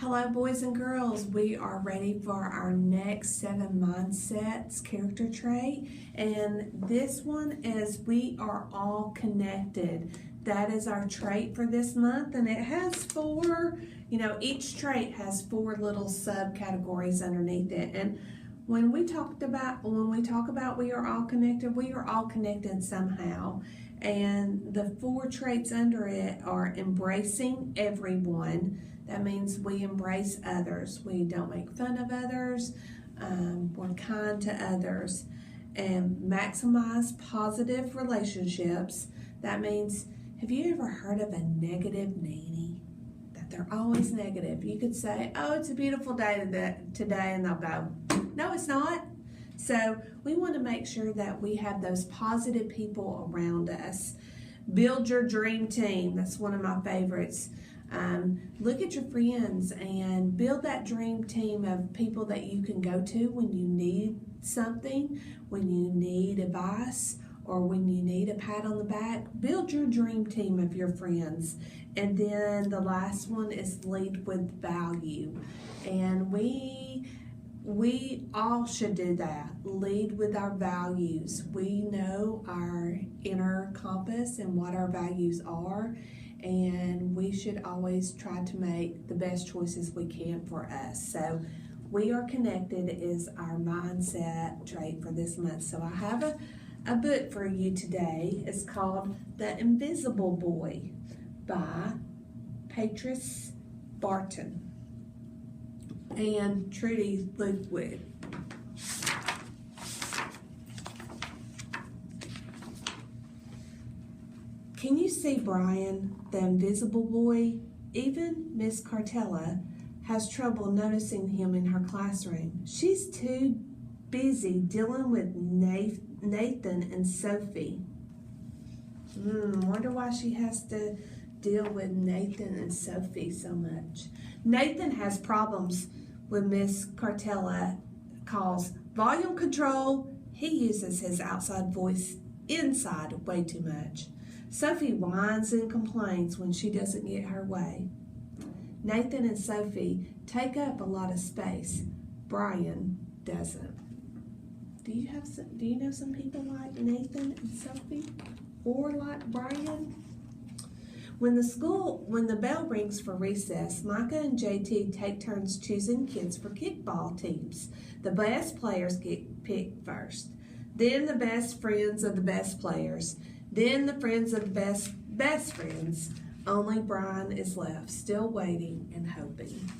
Hello, boys and girls. We are ready for our next 7 mindsets character trait. And this one is we are all connected. That is our trait for this month. And it has 4, each trait has 4 little subcategories underneath it. And when we talk about we are all connected somehow. And the 4 traits under it are embracing everyone. That means we embrace others. We don't make fun of others. We're kind to others. And maximize positive relationships. That means, have you ever heard of a negative nanny? That they're always negative. You could say, oh, it's a beautiful day today, and they'll go, no, it's not. So we want to make sure that we have those positive people around us. Build your dream team. That's one of my favorites. Look at your friends and build that dream team of people that you can go to when you need something, when you need advice, or when you need a pat on the back. Build your dream team of your friends. And then the last one is lead with value. And we all should do that. Lead with our values. We know our inner compass and what our values are. And we should always try to make the best choices we can for us. So we are connected is our mindset trait for this month. So I have a book for you today. It's called The Invisible Boy by Patrice Barton and Trudy Lockwood. Can you see Brian, the invisible boy? Even Miss Cartella has trouble noticing him in her classroom. She's too busy dealing with Nathan and Sophie. Wonder why she has to deal with Nathan and Sophie so much. Nathan has problems with Miss Cartella calls volume control. He uses his outside voice inside way too much. Sophie whines and complains when she doesn't get her way. Nathan and Sophie take up a lot of space. Brian doesn't. Do you know some people like Nathan and Sophie? Or like Brian? When the bell rings for recess, Micah and JT take turns choosing kids for kickball teams. The best players get picked first. Then the best friends of the best players. Then the friends of the best friends. Only Brian is left, still waiting and hoping.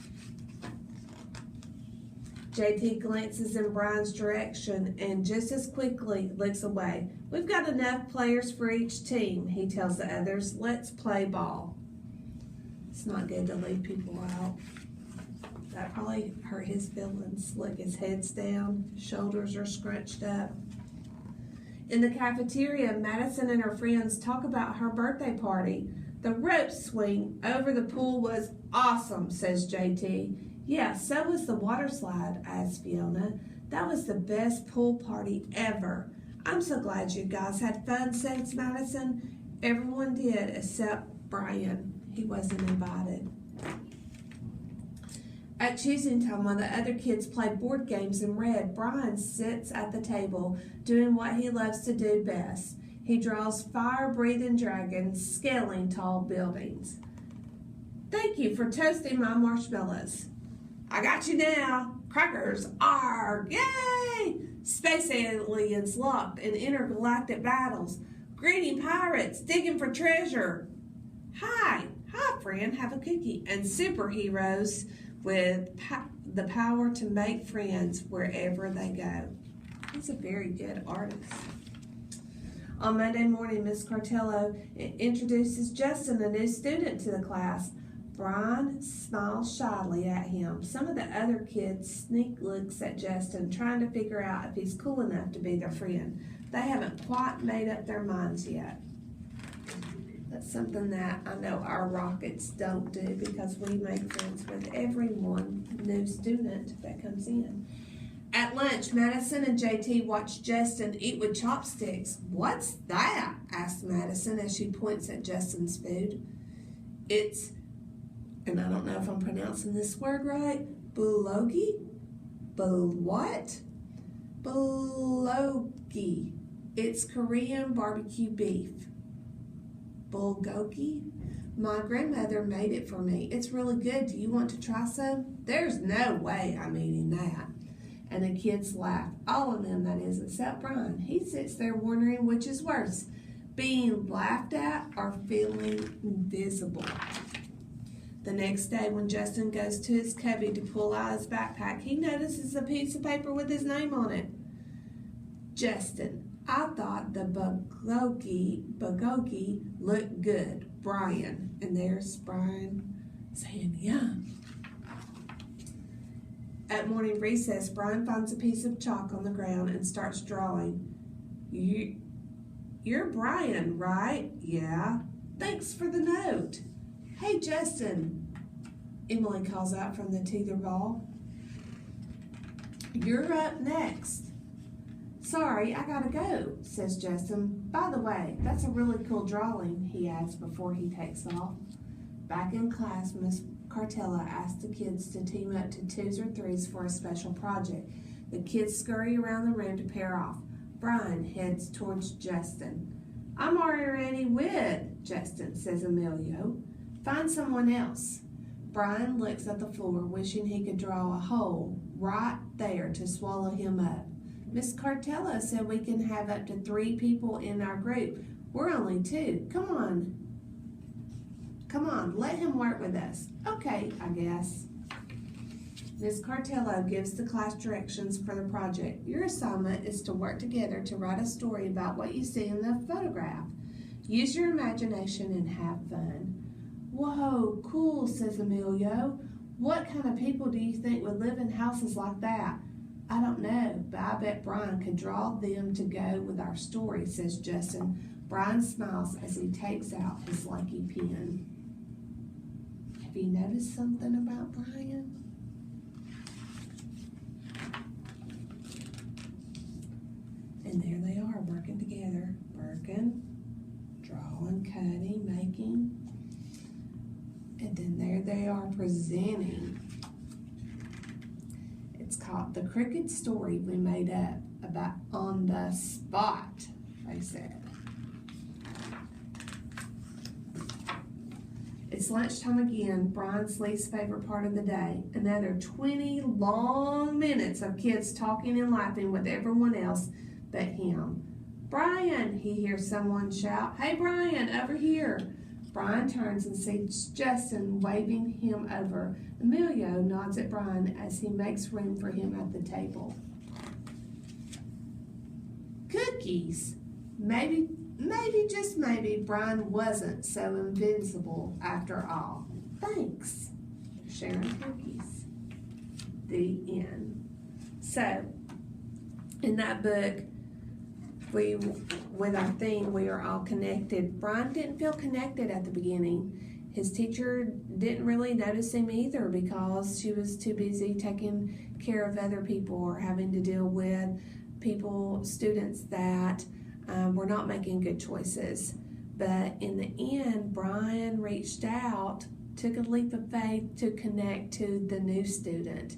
JT glances in Brian's direction and just as quickly looks away. We've got enough players for each team, he tells the others. Let's play ball. It's not good to leave people out. That probably hurt his feelings. Look, his head's down, shoulders are scrunched up. In the cafeteria, Madison and her friends talk about her birthday party. The rope swing over the pool was awesome, says JT. Yeah, so was the water slide, adds Fiona. That was the best pool party ever. I'm so glad you guys had fun, says Madison. Everyone did except Brian. He wasn't invited. At choosing time, while the other kids played board games and read, Brian sits at the table doing what he loves to do best. He draws fire-breathing dragons scaling tall buildings. Thank you for toasting my marshmallows. I got you now. Crackers are yay! Space aliens locked in intergalactic battles. Greedy pirates digging for treasure. Hi, friend, have a cookie. And superheroes with the power to make friends wherever they go. He's a very good artist. On Monday morning, Miss Cartello introduces Justin, a new student, to the class. Brian smiles shyly at him. Some of the other kids sneak looks at Justin, trying to figure out if he's cool enough to be their friend. They haven't quite made up their minds yet. That's something that I know our Rockets don't do because we make friends with everyone, new student that comes in. At lunch, Madison and JT watch Justin eat with chopsticks. What's that? asks Madison as she points at Justin's food. It's and I don't know if I'm pronouncing this word right, bulgogi? What? Bulgogi. It's Korean barbecue beef. Bulgogi? My grandmother made it for me. It's really good. Do you want to try some? There's no way I'm eating that. And the kids laugh. All of them, that is, except Brian. He sits there wondering which is worse, being laughed at or feeling invisible. The next day, when Justin goes to his cubby to pull out his backpack, he notices a piece of paper with his name on it. Justin, I thought the bulgogi looked good. Brian. And there's Brian saying, yum. At morning recess, Brian finds a piece of chalk on the ground and starts drawing. You're Brian, right? Yeah. Thanks for the note. Hey, Justin, Emily calls out from the teeter-ball. You're up next. Sorry, I gotta go, says Justin. By the way, that's a really cool drawing, he adds before he takes off. Back in class, Miss Cartella asked the kids to team up to 2s or 3s for a special project. The kids scurry around the room to pair off. Brian heads towards Justin. I'm already with Justin, says Emilio. Find someone else. Brian looks at the floor, wishing he could draw a hole right there to swallow him up. Miss Cartella said we can have up to 3 people in our group. We're only 2. Come on, let him work with us. Okay, I guess. Miss Cartella gives the class directions for the project. Your assignment is to work together to write a story about what you see in the photograph. Use your imagination and have fun. Whoa, cool, says Emilio. What kind of people do you think would live in houses like that? I don't know, but I bet Brian could draw them to go with our story, says Justin. Brian smiles as he takes out his lucky pen. Have you noticed something about Brian? And there they are, working together. Working, drawing, cutting, making. And then there they are presenting. It's called The Crooked Story We Made Up About on the Spot, they said. It's lunchtime again, Brian's least favorite part of the day. Another 20 long minutes of kids talking and laughing with everyone else but him. Brian, he hears someone shout. Hey, Brian, over here. Brian turns and sees Justin waving him over. Emilio nods at Brian as he makes room for him at the table. Cookies. Maybe, just maybe, Brian wasn't so invincible after all. Thanks. Sharing cookies. The end. So, in that book, with our theme, we are all connected. Brian didn't feel connected at the beginning. His teacher didn't really notice him either because she was too busy taking care of other people or having to deal with students that were not making good choices. But in the end, Brian reached out, took a leap of faith to connect to the new student.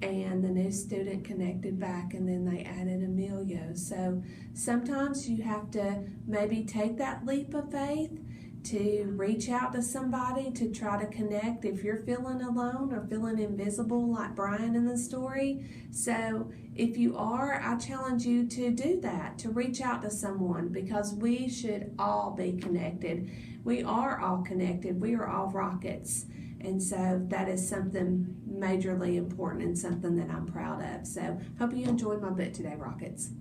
And the new student connected back, and then they added Emilio. So sometimes you have to maybe take that leap of faith to reach out to somebody to try to connect if you're feeling alone or feeling invisible like Brian in the story. So if you are, I challenge you to do that, to reach out to someone, because we should all be connected. We are all connected. We are all rockets. And so that is something majorly important and something that I'm proud of. So hope you enjoyed my book today, Rockets.